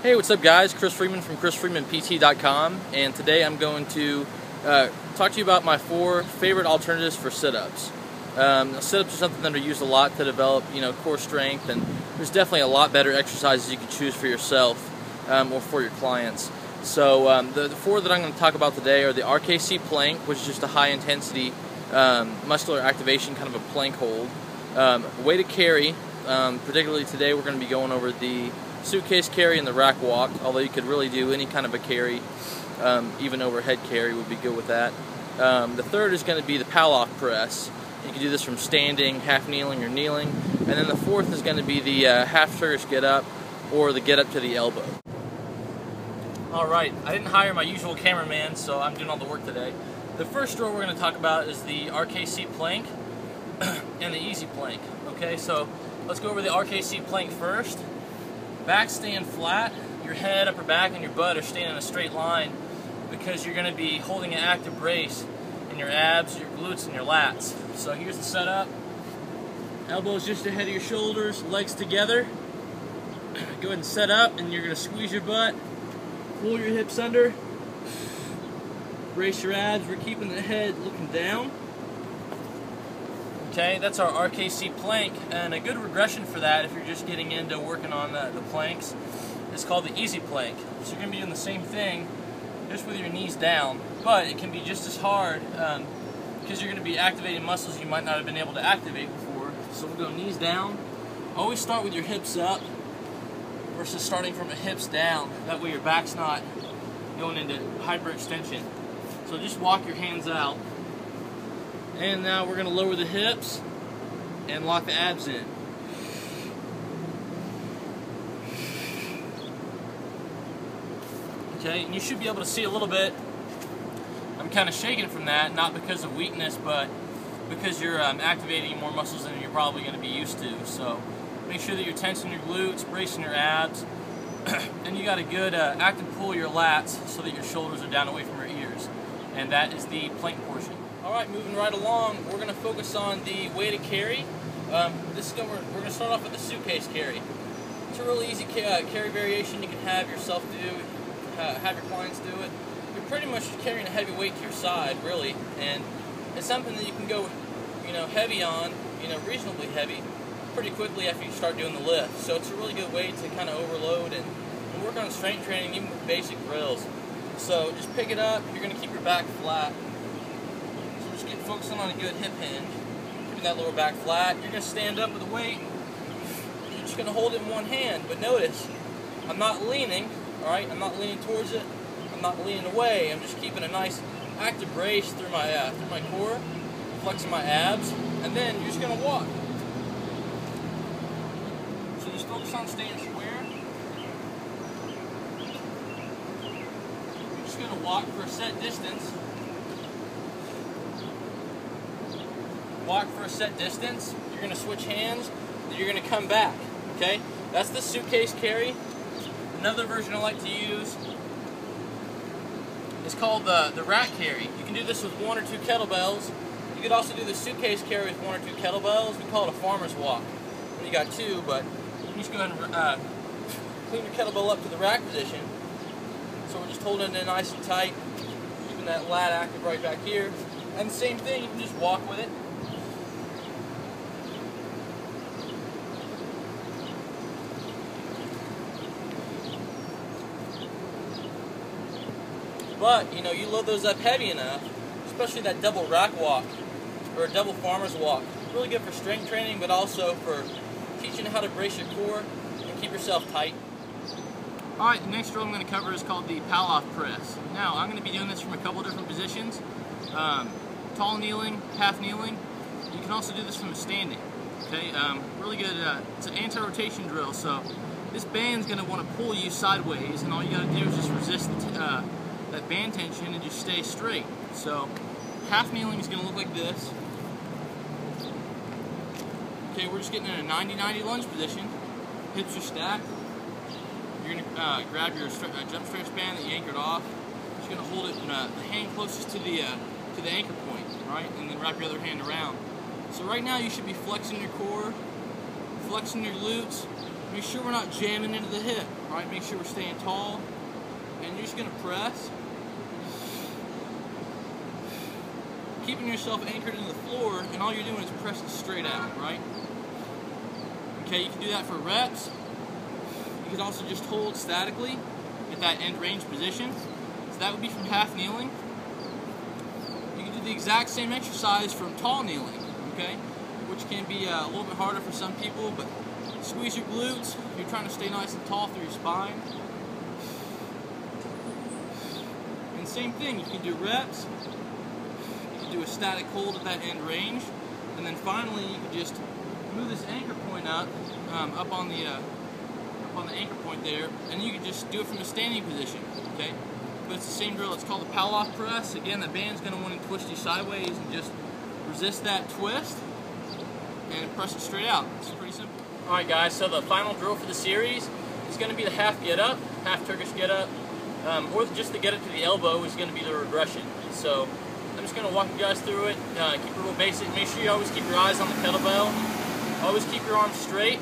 Hey, what's up guys? Chris Freeman from chrisfreemanpt.com, and today I'm going to talk to you about my 4 favorite alternatives for sit-ups. Sit-ups are something that are used a lot to develop, core strength, and there's definitely a lot better exercises you can choose for yourself or for your clients. So the 4 that I'm going to talk about today are the RKC plank, which is just a high-intensity muscular activation, kind of a plank hold. Weighted carry, particularly today we're going to be going over the suitcase carry and the rack walk, although you could really do any kind of a carry, even overhead carry would be good with that. The third is going to be the paloff press. You can do this from standing, half kneeling, or kneeling. And then the fourth is going to be the half Turkish get up, or the get up to the elbow. Alright, I didn't hire my usual cameraman, so I'm doing all the work today. The first drill we're going to talk about is the RKC plank and the easy plank. Okay, so let's go over the RKC plank first. Back staying flat, your head, upper back, and your butt are staying in a straight line because you're going to be holding an active brace in your abs, your glutes, and your lats. So here's the setup. Elbows just ahead of your shoulders, legs together. Go ahead and set up, and you're going to squeeze your butt, pull your hips under, brace your abs. We're keeping the head looking down. Okay, that's our RKC plank, and a good regression for that if you're just getting into working on the planks is called the easy plank. So you're going to be doing the same thing just with your knees down, but it can be just as hard because you're going to be activating muscles you might not have been able to activate before. So we'll go knees down. Always start with your hips up versus starting from the hips down. That way your back's not going into hyperextension. So just walk your hands out. And now we're going to lower the hips and lock the abs in. Okay, and you should be able to see a little bit. I'm kind of shaking from that, not because of weakness, but because you're activating more muscles than you're probably going to be used to. So make sure that you're tensing your glutes, bracing your abs, and you got a good active pull of your lats so that your shoulders are down away from your ears. And that is the plank portion. Alright, moving right along, we're going to focus on the weighted carry. We're going to start off with the suitcase carry. It's a really easy carry variation you can have yourself do, have your clients do it. You're pretty much just carrying a heavy weight to your side, really, and it's something that you can go, heavy on, reasonably heavy, pretty quickly after you start doing the lift. So it's a really good way to kind of overload and work on strength training, even with basic drills. So just pick it up. You're going to keep your back flat. Just get focusing on a good hip hinge, keeping that lower back flat. You're going to stand up with the weight. You're just going to hold it in one hand, but notice, I'm not leaning, alright? I'm not leaning towards it. I'm not leaning away. I'm just keeping a nice active brace through my core, flexing my abs, and then you're just going to walk. So just focus on staying square. You're just going to walk for a set distance. Walk for a set distance, you're going to switch hands, then you're going to come back, okay? That's the suitcase carry. Another version I like to use is called the rack carry. You can do this with 1 or 2 kettlebells. You could also do the suitcase carry with 1 or 2 kettlebells. We call it a farmer's walk when you got 2, but you can just go ahead and clean your kettlebell up to the rack position. So we're just holding it nice and tight, keeping that lat active right back here. And the same thing, you can just walk with it. But, you load those up heavy enough, especially that double rack walk, or a double farmer's walk. Really good for strength training, but also for teaching how to brace your core and keep yourself tight. Alright, the next drill I'm going to cover is called the paloff press. Now, I'm going to be doing this from a couple different positions. Tall kneeling, half kneeling. You can also do this from a standing. Okay, really good, it's an anti-rotation drill, so this band's going to want to pull you sideways, and all you got to do is just resist that band tension and just stay straight. So half kneeling is going to look like this. Okay, we're just getting in a 90-90 lunge position. Hips are stacked. You're going to grab your jump stretch band that you anchored off. You're going to hold it in the hand closest to the anchor point, right? And then wrap your other hand around. So right now you should be flexing your core, flexing your glutes, make sure we're not jamming into the hip, right? Make sure we're staying tall, and you're just going to press, keeping yourself anchored into the floor, and all you're doing is pressing straight out, right? Okay, you can do that for reps. You can also just hold statically at that end range position. So that would be from half kneeling. You can do the exact same exercise from tall kneeling, okay? Which can be a little bit harder for some people, but squeeze your glutes. You're trying to stay nice and tall through your spine. And same thing, you can do reps. You can do a static hold at that end range. And then finally, you can just move this anchor point up on the anchor point there, and you can just do it from a standing position, okay? But it's the same drill. It's called the paloff press. Again, the band's going to want to twist you sideways, and just resist that twist and press it straight out. It's pretty simple. Alright guys, so the final drill for the series is going to be the half get up, half Turkish get up, or just the get up to the elbow is going to be the regression. So I'm just going to walk you guys through it, keep it real basic. Make sure you always keep your eyes on the kettlebell. Always keep your arms straight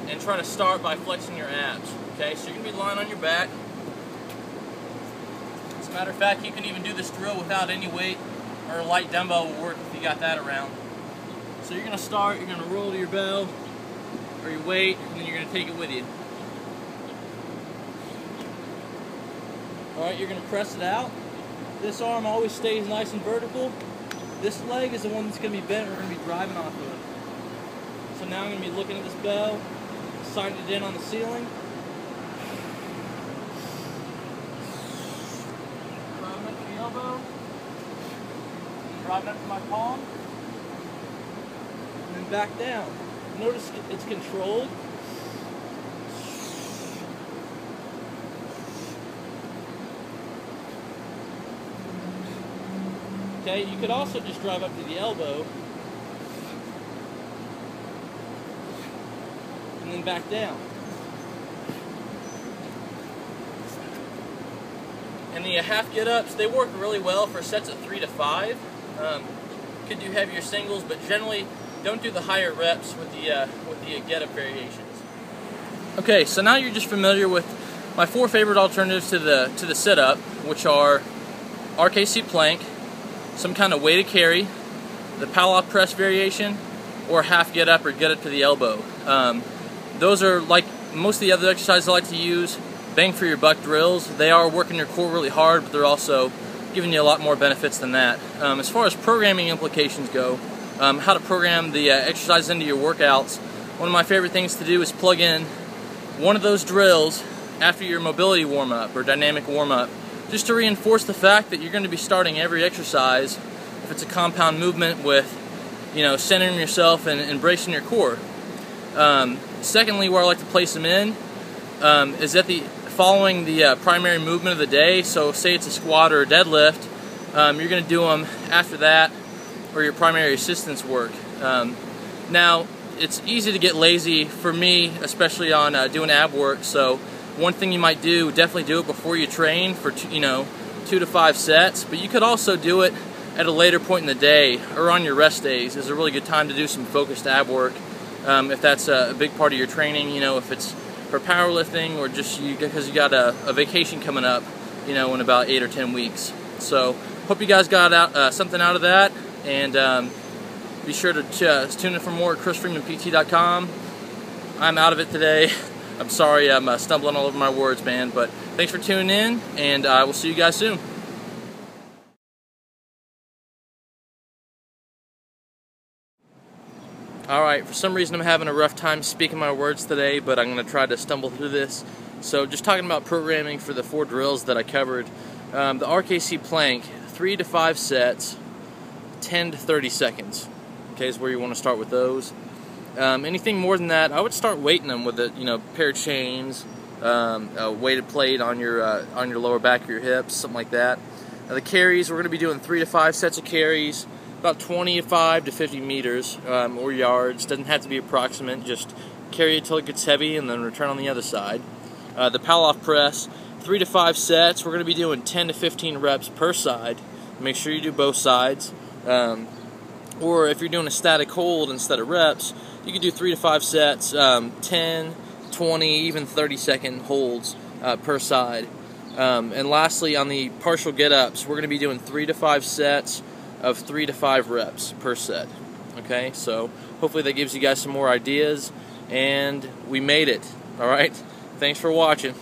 and try to start by flexing your abs. Okay, so you're going to be lying on your back. As a matter of fact, you can even do this drill without any weight, or a light dumbbell will work if you got that around. So you're going to start, you're going to roll to your bell or your weight, and then you're going to take it with you. Alright, you're going to press it out. This arm always stays nice and vertical. This leg is the one that's going to be bent, we're going to be driving off of it. So now I'm going to be looking at this bell, sighted it in on the ceiling. Driving up to the elbow. Driving up to my palm. And then back down. Notice it's controlled. Okay, you could also just drive up to the elbow and then back down. And the half get-ups, they work really well for sets of 3 to 5. Could do heavier singles, but generally don't do the higher reps with the get-up variations. Okay, so now you're just familiar with my 4 favorite alternatives to the sit-up, which are RKC plank, some kind of weighted carry, the paloff press variation, or half get up or get up to the elbow. Those are, like most of the other exercises I like to use, bang for your buck drills. They are working your core really hard, but they're also giving you a lot more benefits than that. As far as programming implications go, how to program the exercises into your workouts, one of my favorite things to do is plug in one of those drills after your mobility warm-up or dynamic warm-up, just to reinforce the fact that you're going to be starting every exercise, if it's a compound movement, with, you know, centering yourself and embracing your core. Secondly, where I like to place them in is at following the primary movement of the day. So say it's a squat or a deadlift, you're going to do them after that, or your primary assistance work. Now, it's easy to get lazy for me, especially on doing ab work. So one thing you might do, definitely do it before you train for 2 to 5 sets, but you could also do it at a later point in the day or on your rest days. Is a really good time to do some focused ab work if that's a big part of your training, if it's for powerlifting or just because you got a vacation coming up, in about 8 or 10 weeks. So hope you guys got something out of that, and be sure to tune in for more at chrisfreemanpt.com. I'm out of it today. I'm sorry I'm stumbling all over my words, man, but thanks for tuning in, and I will see you guys soon. Alright, for some reason I'm having a rough time speaking my words today, but I'm going to try to stumble through this. So just talking about programming for the 4 drills that I covered. The RKC plank, 3 to 5 sets, 10 to 30 seconds. Okay, is where you want to start with those. Anything more than that, I would start weighting them with a pair of chains, a weighted plate on your lower back of your hips, something like that. The carries, we're going to be doing 3 to 5 sets of carries, about 25 to 50 meters or yards. Doesn't have to be approximate. Just carry it till it gets heavy and then return on the other side. The paloff press, 3 to 5 sets. We're going to be doing 10 to 15 reps per side. Make sure you do both sides. Or if you're doing a static hold instead of reps, you can do 3 to 5 sets, 10, 20 20, even 30-second holds per side. And lastly, on the partial get-ups, we're going to be doing 3 to 5 sets of 3 to 5 reps per set. Okay, so hopefully that gives you guys some more ideas, and we made it. All right, thanks for watching.